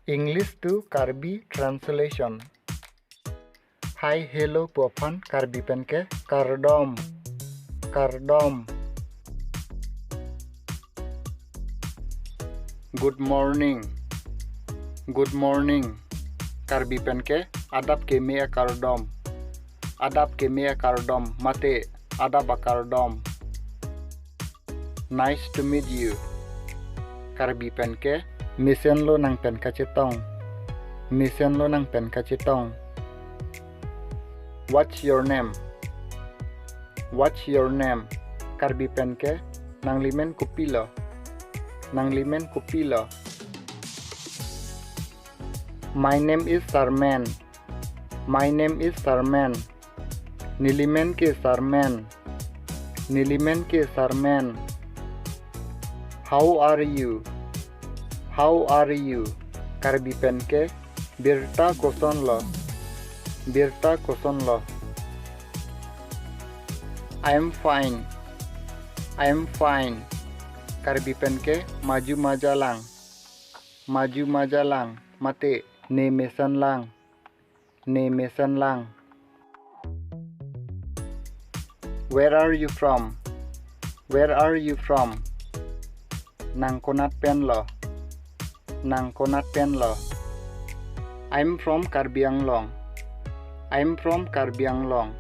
English to Karbi translation. Hi, hello, Puapan, Karbi penke, kardom, kardom. Good morning, good morning. Karbi penke, adap ke mea kardom, adap ke mea kardom, mate, adap a kardom. Nice to meet you. Karbi penke, misen lo nang pen kacetong, misen lo nang pen kacetong. What's your name? What's your name? Karbi penke, nang limen kupilo, nang limen kupilo. My name is Sarman. My name is Sarman. Nilimen ke Sarman. Nilimen ke Sarman. How are you? How are you? Karbi penke, birta koson lo. Birta koson lo. I am fine. I am fine. Karbi penke, maju majalang. Maju majalang. Mate, ne mesan lang. Ne mesan lang. Where are you from? Where are you from? Nang konat pen lo. Nang konat pen lo. I'm from Karbi Anglong. I'm from Karbi Anglong.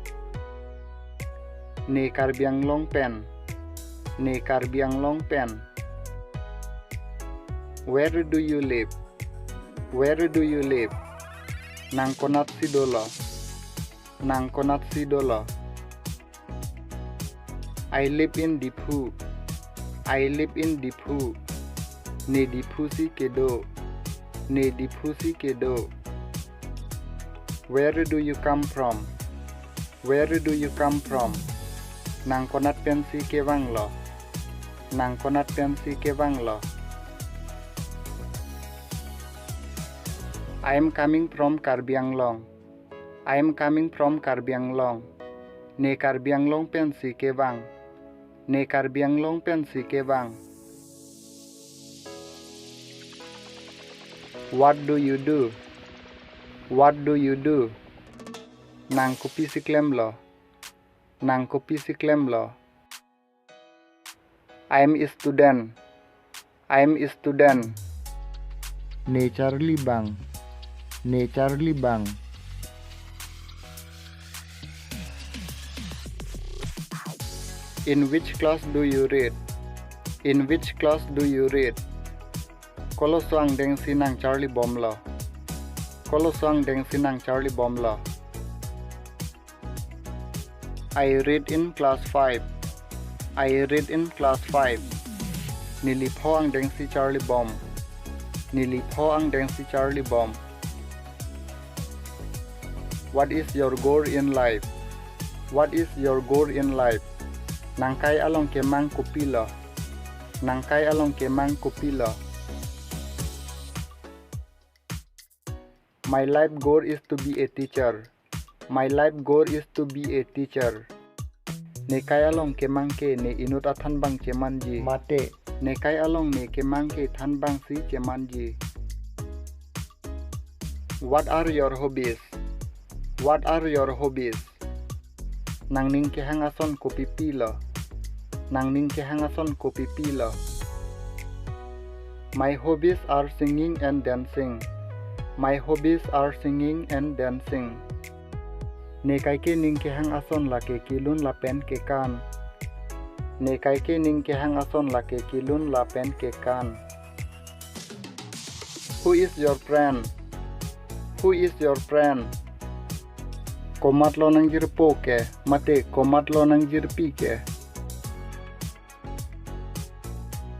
Ne Karbi Anglong pen. Ne Karbi Anglong pen. Where do you live? Where do you live? Nang konat sidolo. Nang konat sidolo. I live in Diphu. I live in Diphu. Ne Diphu si kedo. Ne Diphu si kedo. Where do you come from? Where do you come from? Nang konat pen si kewang lo. Nang konat pen si kewang lo. I am coming from Karbi Anglong. I am coming from Karbi Anglong. Ne Karbi Anglong pen si kewang. Ne Karbi Anglong pen si kewang. What do you do? What do you do? Nang kopi si klem lo. Nang kopi si klem lo. I am a student. I am a student. Ne Charlie bang. Ne Charlie bang. In which class do you read? In which class do you read? Kolo soang deng sinang Charlie bom lo. Kolo soang deng sinang Charlie bom lo. I read in class 5. I read in class 5. Nili po ang deng si Charlie bom. Nili po ang deng si Charlie bom. What is your goal in life? What is your goal in life? Nangkai along kemang kupilo. Nangkai along kemang kupilo. My life goal is to be a teacher. My life goal is to be a teacher. Ne kai along kemang ke ne inut athan bang cemanji. Mate. Ne kai along ne kemang ke than bang si cemanji. What are your hobbies? What are your hobbies? Nang ning ke hangason ko pipilo. Nang ning ke hangason ko pipilo. My hobbies are singing and dancing. My hobbies are singing and dancing. Ne kai ke ning ke hangason la ke kilun la pen ke kan. Ne kai ke ning ke hangason la ke kilun la pen ke kan. Who is your friend? Who is your friend? Komat lo nang jirpo ke, mate komat lo nang jirpi ke.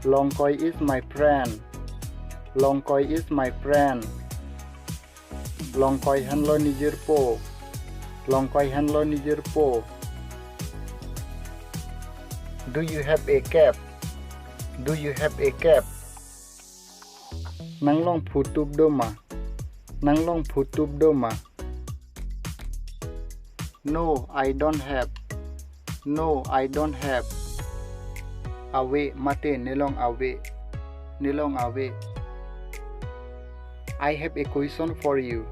Longkoi is my friend. Longkoi is my friend. Longkoi han lo ni jirpo. Longkoi han lo ni jirpo. Do you have a cap? Do you have a cap? Nang long putub doma. Nang long putub doma. No, I don't have. No, I don't have. Awe mate nilong awe. Nilong awe. I have a question for you.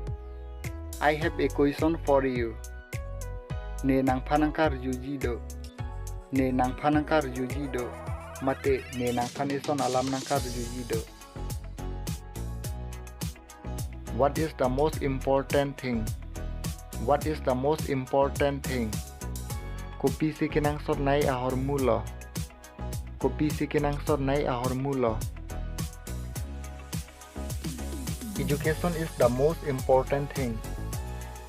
I have a question for you. Ne nangpanangkar yujido. Ne nangpanangkar yujido. Mate ne nangpan ison alam nangkar yujido. What is the most important thing? What is the most important thing? Kopi si kinang sot nai ahor mulo. Kopi si kinang sot nai ahor mulo. Education is the most important thing.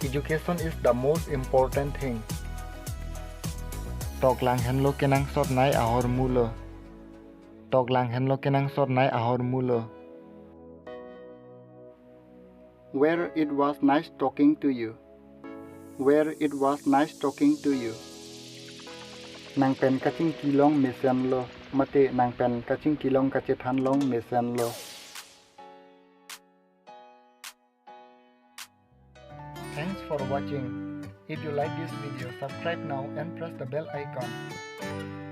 Education is the most important thing. Tok lang henlo kinang sot nai ahor mulo. Tok lang henlo kinang sot nai ahor mulo. Where it was nice talking to you. Where it was nice talking to you. Nang pen kaching kilong mesen lo. Mate nang pen kaching kilong kacethan long mesen lo. Thanks for watching. If you like this video, subscribe now and press the bell icon.